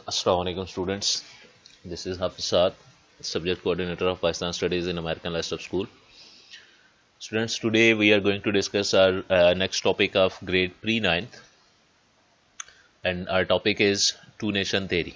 Assalamu alaikum students. This is Hafiz Saad, subject coordinator of Pakistan Studies in American Lifestyle School. Students, today we are going to discuss our next topic of grade pre-9th, and our topic is two nation theory,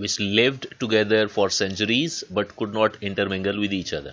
which lived together for centuries but could not intermingle with each other.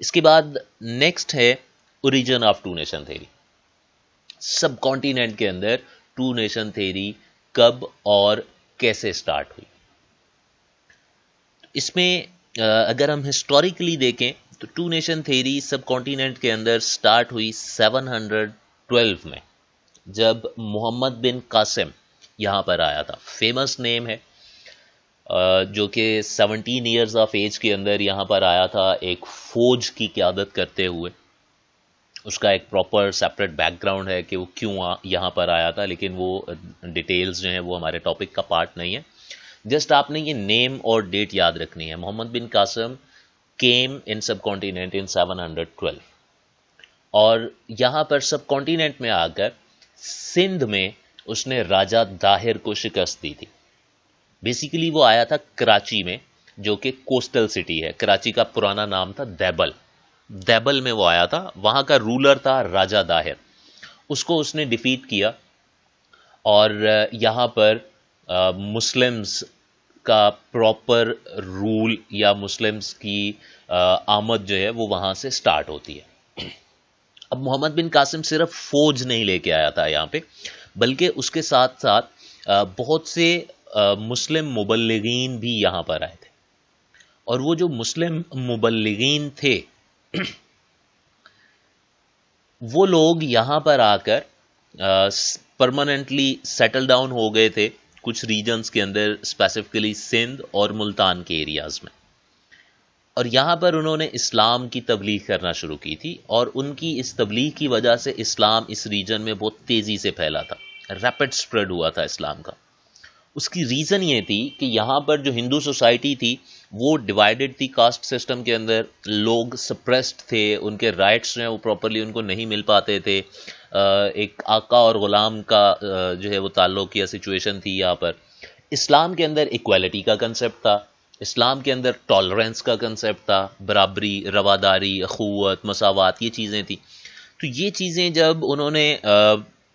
اس کے بعد next ہے origin of two nation theory. سب subcontinent کے اندر to nation theory کب اور کیسے start ہوئی. اس میں اگر ہم ہسٹوریکلی دیکھیں تو ٹو نیشن تھیری سب کانٹیننٹ کے اندر سٹارٹ ہوئی 712 میں، جب محمد بن قاسم یہاں پر آیا تھا. فیمس نیم ہے، جو کہ 17 ایئرز آف ایج کے اندر یہاں پر آیا تھا ایک فوج کی قیادت کرتے ہوئے. اس کا ایک پراپر سیپریٹ بیک گراؤنڈ ہے کہ وہ کیوں یہاں پر آیا تھا، لیکن وہ ڈیٹیلز جو ہیں وہ ہمارے ٹاپک کا پارٹ نہیں ہے. جسٹ آپ نے یہ نیم اور ڈیٹ یاد رکھنی ہے. Muhammad bin Qasim came in subcontinent in 712، اور یہاں پر سب کانٹیننٹ میں آ کر سندھ میں اس نے راجہ داہر کو شکست دی تھی. بیسیکلی وہ آیا تھا کراچی میں، جو کہ کوسٹل سٹی ہے. کراچی کا پرانا نام تھا دیبل. دیبل میں وہ آیا تھا. وہاں کا رولر تھا راجہ داہر. اس کو اس نے ڈیفیٹ کیا، اور یہاں پر مسلمز کا پراپر رول یا مسلمز کی آمد جو ہے وہ وہاں سے سٹارٹ ہوتی ہے. اب محمد بن قاسم صرف فوج نہیں لے کے آیا تھا یہاں پہ، بلکہ اس کے ساتھ ساتھ بہت سے مسلم مبلغین بھی یہاں پر آئے تھے. اور وہ جو مسلم مبلغین تھے وہ لوگ یہاں پر آ کر پرماننٹلی سیٹل ڈاؤن ہو گئے تھے کچھ ریجنز کے اندر، اسپیسیفکلی سندھ اور ملتان کے ایریاز میں. اور یہاں پر انہوں نے اسلام کی تبلیغ کرنا شروع کی تھی، اور ان کی اس تبلیغ کی وجہ سے اسلام اس ریجن میں بہت تیزی سے پھیلا تھا. ریپڈ سپریڈ ہوا تھا اسلام کا. اس کی ریزن یہ تھی کہ یہاں پر جو ہندو سوسائٹی تھی وہ ڈیوائیڈڈ تھی کاسٹ سسٹم کے اندر. لوگ سپریسڈ تھے، ان کے رائٹس جو ہیں وہ پراپرلی ان کو نہیں مل پاتے تھے. ایک آقا اور غلام کا جو ہے وہ تعلق یا سچویشن تھی یہاں پر. اسلام کے اندر ایکویلٹی کا کنسیپٹ تھا، اسلام کے اندر ٹالرنس کا کنسیپٹ تھا، برابری، رواداری، اخوت، مساوات، یہ چیزیں تھیں. تو یہ چیزیں جب انہوں نے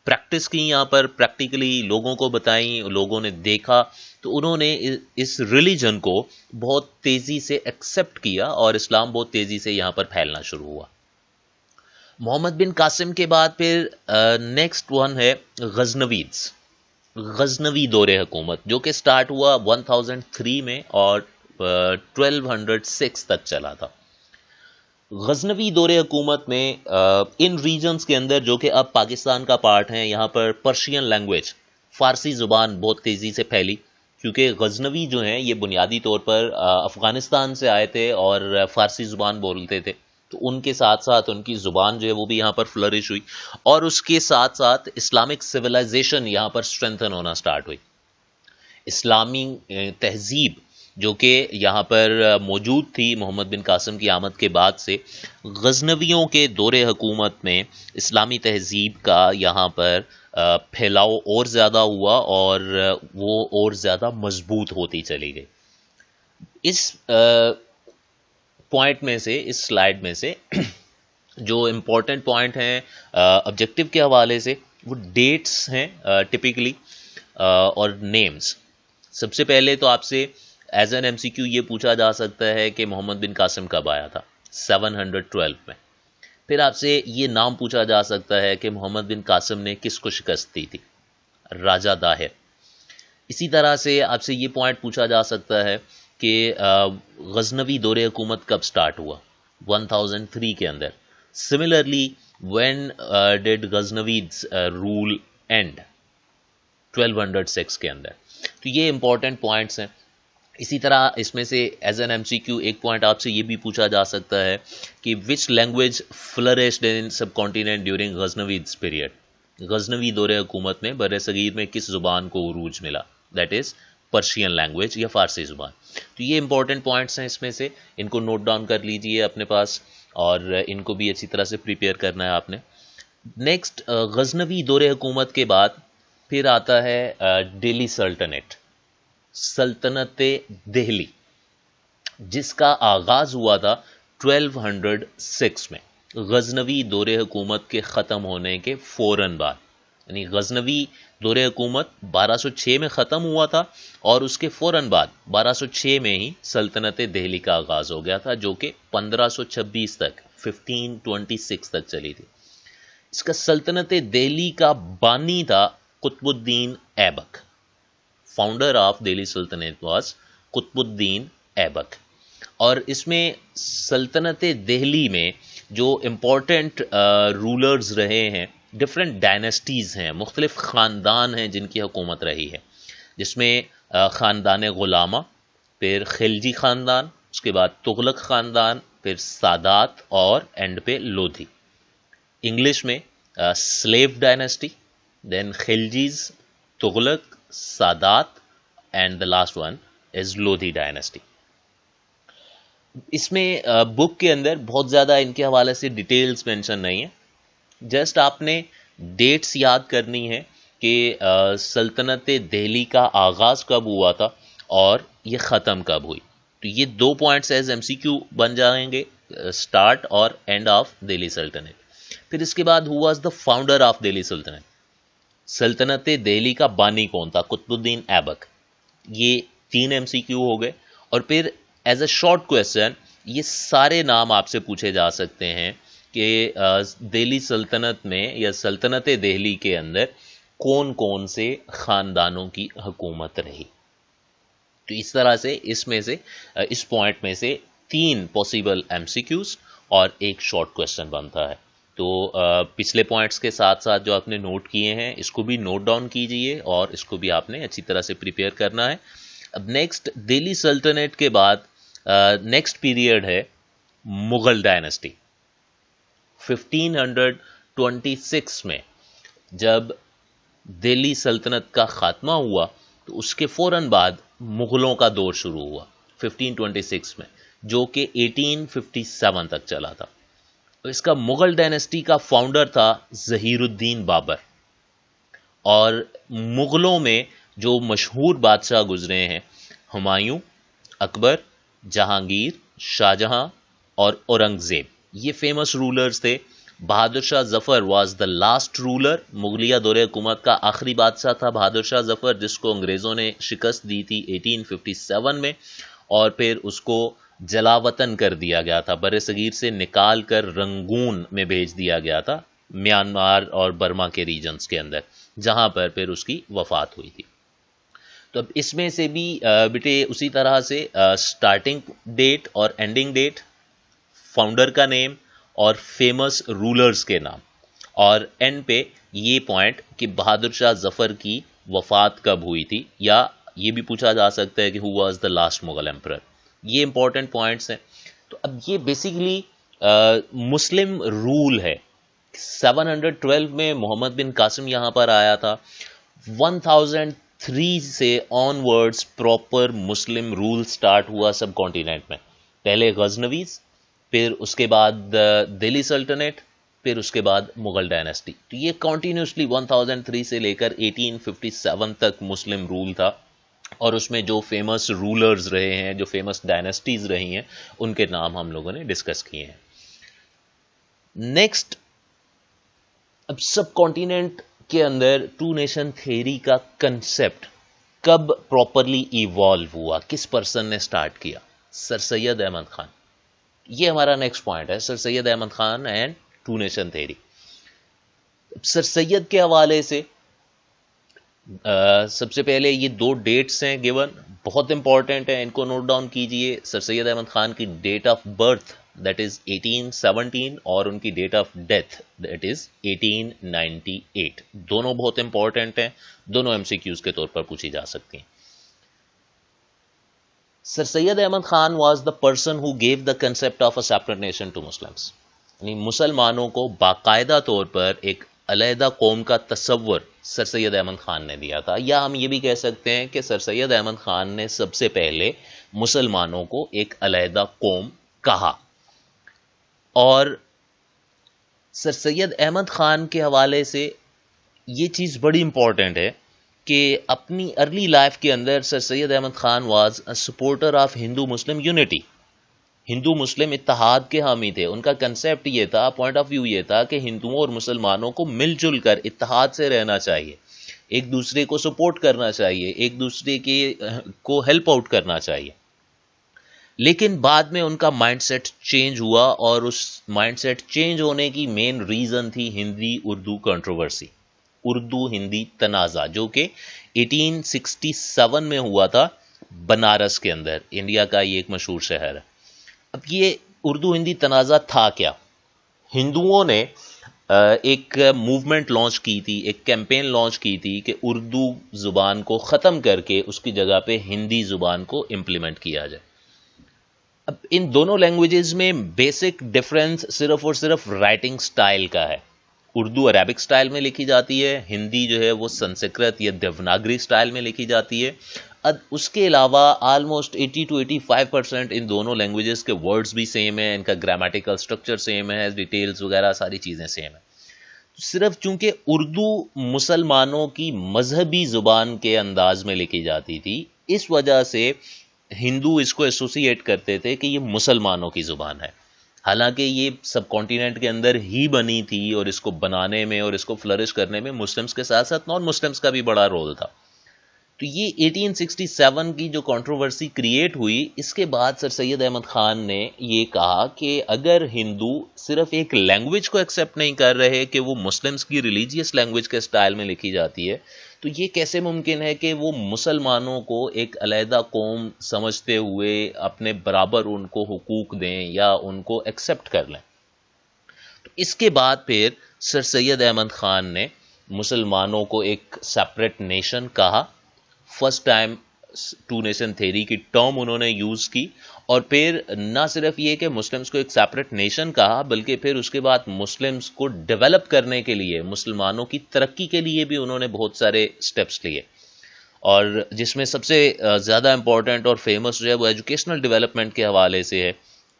پریکٹس کی یہاں پر، پریکٹیکلی لوگوں کو بتائیں، لوگوں نے دیکھا، تو انہوں نے اس ریلیجن کو بہت تیزی سے ایکسیپٹ کیا، اور اسلام بہت تیزی سے یہاں پر پھیلنا شروع ہوا. محمد بن قاسم کے بعد پھر نیکسٹ ون ہے غزنویز. غزنوی دور حکومت، جو کہ سٹارٹ ہوا 1003 میں اور 1206 تک چلا تھا. غزنوی دور حکومت میں ان ریجنز کے اندر جو کہ اب پاکستان کا پارٹ ہیں، یہاں پر پرشین لینگویج، فارسی زبان بہت تیزی سے پھیلی، کیونکہ غزنوی جو ہیں یہ بنیادی طور پر افغانستان سے آئے تھے اور فارسی زبان بولتے تھے. تو ان کے ساتھ ساتھ ان کی زبان جو ہے وہ بھی یہاں پر فلرش ہوئی، اور اس کے ساتھ ساتھ اسلامک سویلائزیشن یہاں پر اسٹرینتھن ہونا سٹارٹ ہوئی. اسلامی تہذیب جو کہ یہاں پر موجود تھی محمد بن قاسم کی آمد کے بعد سے، غزنویوں کے دور حکومت میں اسلامی تہذیب کا یہاں پر پھیلاؤ اور زیادہ ہوا، اور وہ اور زیادہ مضبوط ہوتی چلی گئی. اس پوائنٹ میں سے، اس سلائیڈ میں سے جو امپورٹنٹ پوائنٹ ہیں آبجیکٹو کے حوالے سے، وہ ڈیٹس ہیں ٹپیکلی، اور نیمز. سب سے پہلے تو آپ سے ایز این ایم سی کیو یہ پوچھا جا سکتا ہے کہ محمد بن قاسم کب آیا تھا؟ 712 میں. پھر آپ سے یہ نام پوچھا جا سکتا ہے کہ محمد بن قاسم نے کس کو شکست دی تھی؟ راجہ داہر. اسی طرح سے آپ سے یہ پوائنٹ پوچھا جا سکتا ہے کہ غزنوی دور حکومت کب سٹارٹ ہوا؟ 1003 کے اندر. Similarly when did Ghaznavis rule end? 1206 کے اندر. تو یہ امپورٹنٹ پوائنٹس ہیں. اسی طرح اس میں سے ایز این ایم سی کیو ایک پوائنٹ آپ سے یہ بھی پوچھا جا سکتا ہے کہ which language flourished in subcontinent during Ghaznavis period? Ghaznavi دور حکومت میں بر صغیر میں کس زبان کو عروج ملا؟ دیٹ از پرشین لینگویج یا فارسی زبان. تو یہ امپورٹنٹ پوائنٹس ہیں اس میں سے، ان کو نوٹ ڈاؤن کر لیجئے اپنے پاس، اور ان کو بھی اچھی طرح سے پریپیئر کرنا ہے آپ نے. نیکسٹ غزنوی دور حکومت کے بعد پھر آتا ہے ڈیلی سلطنت، سلطنت دہلی، جس کا آغاز ہوا تھا 1206 میں، غزنوی دور حکومت کے ختم ہونے کے فوراً بعد. یعنی غزنوی دور حکومت 1206 میں ختم ہوا تھا اور اس کے فوراً بعد 1206 میں ہی سلطنت دہلی کا آغاز ہو گیا تھا، جو کہ 1526 تک 1526 تک چلی تھی۔ اس کا سلطنت دہلی کا بانی تھا قطب الدین ایبک۔ فاؤنڈر آف دہلی سلطنت واز قطب الدین ایبک۔ اور اس میں سلطنت دہلی میں جو امپورٹنٹ رولرز رہے ہیں، ڈفرینٹ ڈائنسٹیز ہیں، مختلف خاندان ہیں جن کی حکومت رہی ہے، جس میں خاندان غلامہ، پھر خلجی خاندان، اس کے بعد تغلق خاندان، پھر سادات اور اینڈ پہ لودھی۔ انگلش میں slave dynasty, then Khaljis, Tughlaq, Saadat and the last one is Lodhi dynasty. اس میں بک کے اندر بہت زیادہ ان کے حوالے سے ڈیٹیلز مینشن نہیں ہے، جسٹ آپ نے ڈیٹس یاد کرنی ہے کہ سلطنت دہلی کا آغاز کب ہوا تھا اور یہ ختم کب ہوئی۔ تو یہ 2 پوائنٹس ایز ایم سی کیو بن جائیں گے، اسٹارٹ اور اینڈ آف دہلی سلطنت۔ پھر اس کے بعد who was the founder of Delhi سلطنت، سلطنت دہلی کا بانی کون تھا؟ قطب الدین ایبک۔ یہ 3 ایم سی کیو ہو گئے۔ اور پھر ایز اے شارٹ کویسچن یہ سارے نام آپ سے پوچھے جا سکتے ہیں کہ دہلی سلطنت میں یا سلطنت دہلی کے اندر کون کون سے خاندانوں کی حکومت رہی۔ تو اس طرح سے اس میں سے اس پوائنٹ میں سے 3 پاسبل ایم سی کیوز اور ایک شارٹ کویسچن بنتا ہے۔ تو پچھلے پوائنٹس کے ساتھ ساتھ جو آپ نے نوٹ کیے ہیں اس کو بھی نوٹ ڈاؤن کیجئے اور اس کو بھی آپ نے اچھی طرح سے پریپیئر کرنا ہے۔ اب نیکسٹ دہلی سلطنت کے بعد نیکسٹ پیریڈ ہے مغل ڈائنسٹی۔ 1526 میں جب دہلی سلطنت کا خاتمہ ہوا تو اس کے فوراً بعد مغلوں کا دور شروع ہوا 1526 میں، جو کہ 1857 تک چلا تھا۔ اس کا مغل ڈائنسٹی کا فاؤنڈر تھا ظہیر الدین بابر۔ اور مغلوں میں جو مشہور بادشاہ گزرے ہیں، ہمایوں، اکبر، جہانگیر، شاہجہاں اور اورنگزیب، یہ فیمس رولرز تھے۔ Bahadur Shah Zafar was the last roller, مغلیہ دور حکومت کا آخری بادشاہ تھا بہادر شاہ ظفر، جس کو انگریزوں نے شکست دی تھی 1857 میں، اور پھر اس کو جلا وطن کر دیا گیا تھا، بر صغیر سے نکال کر رنگون میں بھیج دیا گیا تھا، میانمار اور برما کے ریجنز کے اندر، جہاں پر پھر اس کی وفات ہوئی تھی۔ تو اب اس میں سے بھی بیٹے اسی طرح سے سٹارٹنگ ڈیٹ اور اینڈنگ ڈیٹ، فاؤنڈر کا نیم اور فیمس رولرز کے نام، اور اینڈ پہ یہ پوائنٹ کہ بہادر شاہ ظفر کی وفات کب ہوئی تھی، یا یہ بھی پوچھا جا سکتا ہے کہ who was the last Mughal emperor. یہ امپورٹنٹ پوائنٹس ہیں۔ تو اب یہ بیسیکلی مسلم رول ہے۔ 712 میں محمد بن قاسم یہاں پر آیا تھا۔ 1003 سے آن ورڈز پراپر مسلم رول سٹارٹ ہوا سب کانٹیننٹ میں۔ پہلے غزنویز، پھر اس کے بعد دہلی سلطنت، پھر اس کے بعد مغل ڈائنسٹی۔ تو یہ کنٹینیوسلی 1003 سے لے کر 1857 تک مسلم رول تھا، اور اس میں جو فیمس رولرز رہے ہیں، جو فیمس ڈائنسٹیز رہی ہیں، ان کے نام ہم لوگوں نے ڈسکس کیے ہیں۔ نیکسٹ، اب سب کانٹیننٹ کے اندر ٹو نیشن تھیوری کا کنسپٹ کب پراپرلی ایوالو ہوا، کس پرسن نے سٹارٹ کیا؟ سر سید احمد خان۔ یہ ہمارا نیکسٹ پوائنٹ ہے، sir Syed Ahmad Khan and two nation theory. Sir Syed کے حوالے سے سب سے پہلے یہ 2 ڈیٹس ہیں گیون، بہت امپورٹنٹ ہیں، ان کو نوٹ ڈاؤن کیجئے۔ سر سید احمد خان کی date of birth that is 1817 اور ان کی date of death that is 1898، دونوں بہت امپورٹنٹ ہیں، دونوں ایم سی کیوز کے طور پر پوچھی جا سکتی ہیں۔ Sir Syed Ahmad Khan was the person who gave the concept of a separate nation to Muslims, یعنی مسلمانوں کو باقاعدہ طور پر ایک علیحدہ قوم کا تصور سر سید احمد خان نے دیا تھا، یا ہم یہ بھی کہہ سکتے ہیں کہ سر سید احمد خان نے سب سے پہلے مسلمانوں کو ایک علیحدہ قوم کہا۔ اور سر سید احمد خان کے حوالے سے یہ چیز بڑی امپورٹنٹ ہے کہ اپنی ارلی لائف کے اندر sir Syed Ahmad Khan was a supporter of Hindu Muslim unity. ہندو مسلم اتحاد کے حامی تھے. ان کا کنسیپٹ یہ تھا, پوائنٹ آف ویو یہ تھا کہ ہندوؤں اور مسلمانوں کو مل جل کر اتحاد سے رہنا چاہیے, ایک دوسرے کو سپورٹ کرنا چاہیے, ایک دوسرے کو ہیلپ آؤٹ کرنا چاہیے. لیکن بعد میں ان کا مائنڈ سیٹ چینج ہوا, اور اس مائنڈ سیٹ چینج ہونے کی مین ریزن تھی ہندی اردو کنٹروورسی, اردو ہندی تنازع, جو کہ 1867 میں ہوا تھا بنارس کے اندر. انڈیا کا یہ ایک مشہور شہر ہے. اب یہ اردو ہندی تنازع تھا کیا؟ ہندوؤں نے ایک موومنٹ لانچ کی تھی, ایک کیمپین لانچ کی تھی کہ اردو زبان کو ختم کر کے اس کی جگہ پہ ہندی زبان کو امپلیمنٹ کیا جائے. اب ان دونوں لینگویجز میں بیسک ڈفرنس صرف اور صرف رائٹنگ سٹائل کا ہے. اردو عربک سٹائل میں لکھی جاتی ہے, ہندی جو ہے وہ سنسکرت یا دیوناگری سٹائل میں لکھی جاتی ہے. اس کے علاوہ آلموسٹ 80 to 85% ان دونوں لینگویجز کے ورڈز بھی سیم ہیں, ان کا گرامیٹیکل سٹرکچر سیم ہے, ڈیٹیلز وغیرہ ساری چیزیں سیم ہیں. صرف چونکہ اردو مسلمانوں کی مذہبی زبان کے انداز میں لکھی جاتی تھی, اس وجہ سے ہندو اس کو ایسوسیٹ کرتے تھے کہ یہ مسلمانوں کی زبان ہے. حالانکہ یہ سب کانٹیننٹ کے اندر ہی بنی تھی, اور اس کو بنانے میں اور اس کو فلرش کرنے میں مسلمز کے ساتھ ساتھ نان مسلمز کا بھی بڑا رول تھا. تو یہ 1867 کی جو کنٹروورسی کریٹ ہوئی, اس کے بعد سر سید احمد خان نے یہ کہا کہ اگر ہندو صرف ایک لینگویج کو ایکسیپٹ نہیں کر رہے کہ وہ مسلمز کی ریلیجیس لینگویج کے سٹائل میں لکھی جاتی ہے, تو یہ کیسے ممکن ہے کہ وہ مسلمانوں کو ایک علیحدہ قوم سمجھتے ہوئے اپنے برابر ان کو حقوق دیں یا ان کو ایکسیپٹ کر لیں. تو اس کے بعد پھر سر سید احمد خان نے مسلمانوں کو ایک سیپریٹ نیشن کہا. First time two nation theory کی ٹرم انہوں نے یوز کی, اور پھر نہ صرف یہ کہ مسلمز کو ایک سیپریٹ نیشن کہا, بلکہ پھر اس کے بعد مسلمز کو ڈیولپ کرنے کے لیے, مسلمانوں کی ترقی کے لیے بھی انہوں نے بہت سارے سٹیپس لیے. اور جس میں سب سے زیادہ امپورٹنٹ اور فیمس جو ہے وہ ایجوکیشنل ڈیولپمنٹ کے حوالے سے ہے.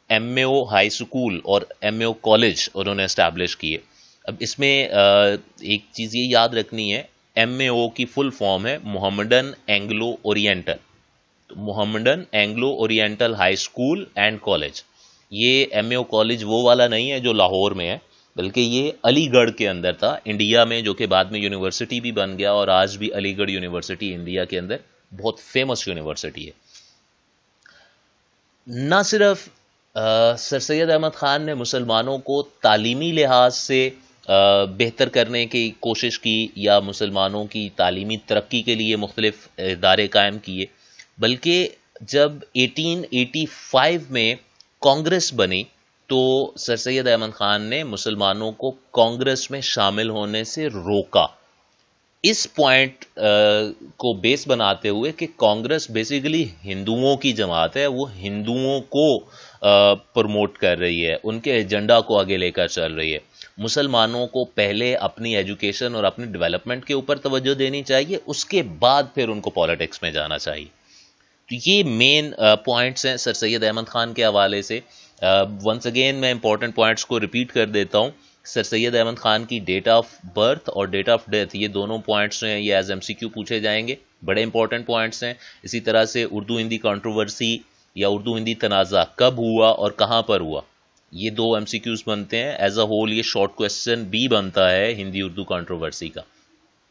ایم اے او ہائی اسکول اور ایم اے او کالج انہوں نے اسٹیبلش کیے. اب اس میں ایک چیز یہ یاد رکھنی ہے, ایم اے او کی فل فارم ہے Mohammedan Anglo oriental. Mohammedan Anglo oriental high school and college. یہ ایم اے او کالج وہ والا نہیں ہے جو لاہور میں ہے, بلکہ یہ علی گڑھ کے اندر تھا انڈیا میں, جو کہ بعد میں یونیورسٹی بھی بن گیا, اور آج بھی علی گڑھ یونیورسٹی انڈیا کے اندر بہت فیمس یونیورسٹی ہے. نہ صرف سر سید احمد خان نے مسلمانوں کو تعلیمی لحاظ سے بہتر کرنے کی کوشش کی یا مسلمانوں کی تعلیمی ترقی کے لیے مختلف ادارے قائم کیے, بلکہ جب 1885 میں کانگریس بنی تو سر سید احمد خان نے مسلمانوں کو کانگریس میں شامل ہونے سے روکا, اس پوائنٹ کو بیس بناتے ہوئے کہ کانگریس بیسیکلی ہندوؤں کی جماعت ہے, وہ ہندوؤں کو پروموٹ کر رہی ہے, ان کے ایجنڈا کو آگے لے کر چل رہی ہے. مسلمانوں کو پہلے اپنی ایجوکیشن اور اپنی ڈیولپمنٹ کے اوپر توجہ دینی چاہیے, اس کے بعد پھر ان کو پالیٹکس میں جانا چاہیے. تو یہ مین پوائنٹس ہیں سر سید احمد خان کے حوالے سے. ونس اگین میں امپورٹنٹ پوائنٹس کو ریپیٹ کر دیتا ہوں. سر سید احمد خان کی ڈیٹ آف برتھ اور ڈیٹ آف ڈیتھ, یہ دونوں پوائنٹس ہیں, یہ ایز ایم سی کیو پوچھے جائیں گے, بڑے امپورٹنٹ پوائنٹس ہیں. اسی طرح سے اردو ہندی کنٹروورسی یا اردو ہندی تنازع کب ہوا اور کہاں پر ہوا, یہ دو ایم سی کیوز بنتے ہیں. ایز اے ہول یہ شارٹ کوسچن بھی بنتا ہے ہندی اردو کنٹروورسی کا,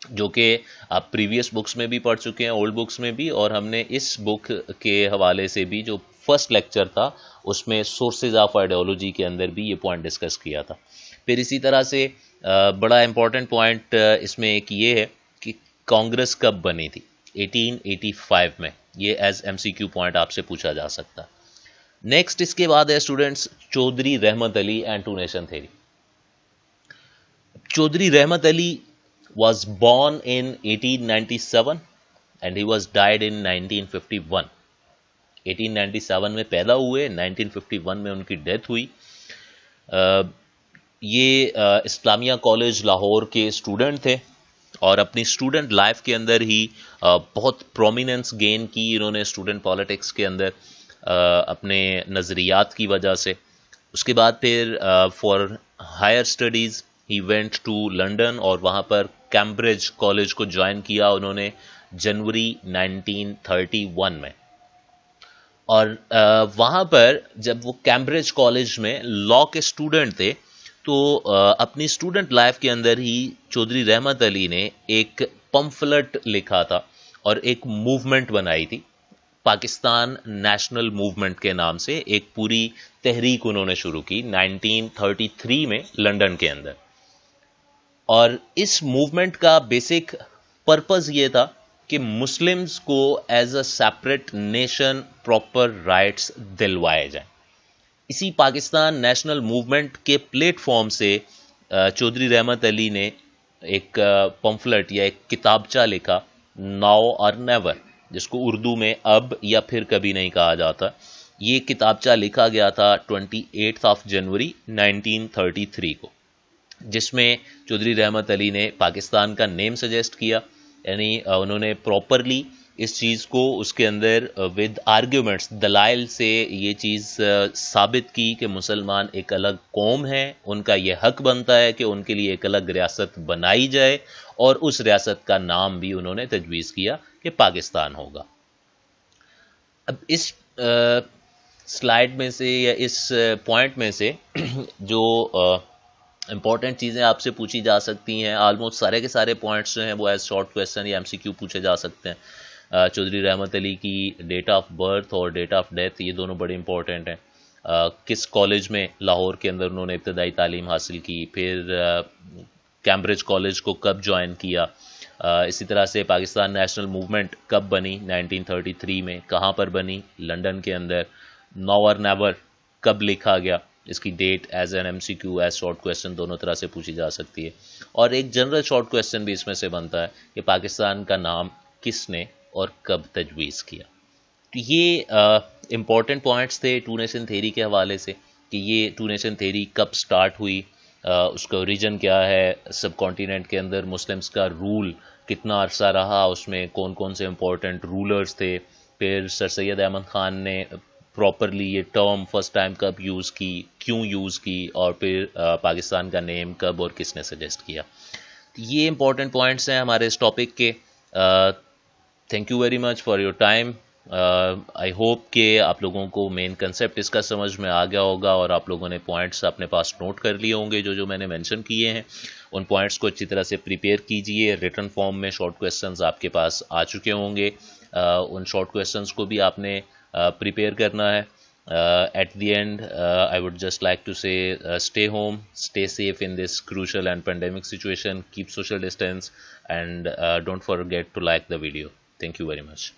جو کہ آپ پریویس بکس میں بھی پڑھ چکے ہیں, اولڈ بکس میں بھی, اور ہم نے اس بک کے حوالے سے بھی جو فرسٹ لیکچر تھا اس میں سورسز آف آئیڈیالوجی کے اندر بھی یہ پوائنٹ ڈسکس کیا تھا. پھر اسی طرح سے بڑا امپورٹنٹ پوائنٹ اس میں ایک یہ ہے کہ کانگریس کب بنی تھی, 1885 میں. یہ as M C Q point آپ سے پوچھا جا سکتا. نیکسٹ اس کے بعد ہے students Chaudhry Rahmat Ali and two nation theory. Chaudhry Rahmat Ali was born in 1897 and he was died in 1951. 1897 میں پیدا ہوئے, 1951 میں ان کی ڈیتھ ہوئی. یہ اسلامیہ کالج لاہور کے اسٹوڈنٹ تھے, اور اپنی اسٹوڈنٹ لائف کے اندر ہی بہت پرومیننس گین کی انہوں نے اسٹوڈنٹ پالیٹکس کے اندر اپنے نظریات کی وجہ سے. اس کے بعد پھر for higher studies he went to London, اور وہاں پر کیمبرج کالج کو جوائن کیا انہوں نے جنوری 1931 میں. اور وہاں پر جب وہ کیمبرج کالج میں لا کے اسٹوڈنٹ تھے تو اپنی اسٹوڈنٹ لائف کے اندر ہی چودھری رحمت علی نے ایک پمفلٹ لکھا تھا اور ایک موومنٹ بنائی تھی پاکستان نیشنل موومنٹ کے نام سے. ایک پوری تحریک انہوں نے شروع کی 1933 میں لنڈن کے اندر. اور اس موومنٹ کا بیسک پرپز یہ تھا کہ مسلمز کو as a separate nation proper rights دلوائے جائیں. اسی پاکستان نیشنل موومنٹ کے پلیٹ فارم سے چودھری رحمت علی نے ایک پمفلٹ یا ایک کتابچہ لکھا ناؤ اور نیور، جس کو اردو میں اب یا پھر کبھی نہیں کہا جاتا. یہ کتابچہ لکھا گیا تھا 28 جنوری 1933 کو، جس میں چودھری رحمت علی نے پاکستان کا نیم سجیسٹ کیا. یعنی انہوں نے پراپرلی اس چیز کو اس کے اندر ود آرگیومنٹس دلائل سے یہ چیز ثابت کی کہ مسلمان ایک الگ قوم ہے، ان کا یہ حق بنتا ہے کہ ان کے لیے ایک الگ ریاست بنائی جائے، اور اس ریاست کا نام بھی انہوں نے تجویز کیا کہ پاکستان ہوگا. اب اس سلائیڈ میں سے یا اس پوائنٹ میں سے جو امپورٹنٹ چیزیں آپ سے پوچھی جا سکتی ہیں، آلموسٹ سارے کے سارے پوائنٹس جو ہیں وہ ایز شارٹ کویسچن یا MCQ پوچھے جا سکتے ہیں. چودھری رحمت علی کی ڈیٹ آف برتھ اور ڈیٹ آف ڈیتھ یہ دونوں بڑے امپورٹنٹ ہیں. کس کالج میں لاہور کے اندر انہوں نے ابتدائی تعلیم حاصل کی، پھر کیمبرج کالج کو کب جوائن کیا، اسی طرح سے پاکستان نیشنل موومنٹ کب بنی 1933 میں، کہاں پر بنی، لنڈن کے اندر. ناؤ اور نیور کب لکھا گیا، اس کی date as an MCQ as short question دونوں طرح سے پوچھی جا سکتی ہے. اور ایک جنرل شارٹ کویسچن بھی اس میں سے بنتا ہے کہ پاکستان کا نام کس نے اور کب تجویز کیا. تو یہ امپورٹنٹ پوائنٹس تھے ٹو نیشن تھیری کے حوالے سے کہ یہ ٹو نیشن تھیری کب سٹارٹ ہوئی، اس کا اوریجن کیا ہے، سب کانٹیننٹ کے اندر مسلمز کا رول کتنا عرصہ رہا، اس میں کون کون سے امپورٹنٹ رولرز تھے، پھر سر سید احمد خان نے پراپرلی یہ ٹرم فرسٹ ٹائم کب یوز کی، کیوں یوز کی، اور پھر پاکستان کا نیم کب اور کس نے سجیسٹ کیا. یہ امپورٹنٹ پوائنٹس ہیں ہمارے اس ٹاپک کے. Thank you very much for your time. I hope کہ آپ لوگوں کو مین کنسیپٹ اس کا سمجھ میں آ گیا ہوگا اور آپ لوگوں نے پوائنٹس اپنے پاس نوٹ کر لیے ہوں گے جو میں نے مینشن کیے ہیں. ان پوائنٹس کو اچھی طرح سے پریپیئر کیجئے. ریٹن فارم میں شارٹ کویسچنز آپ کے پاس آ چکے ہوں گے. ان شارٹ کویسچنز کو بھی آپ نے پریپیئر کرنا ہے. At the end, I would just like to say, stay home, stay safe in this crucial and pandemic situation, keep social distance, and don't forget to like the video. Thank you very much.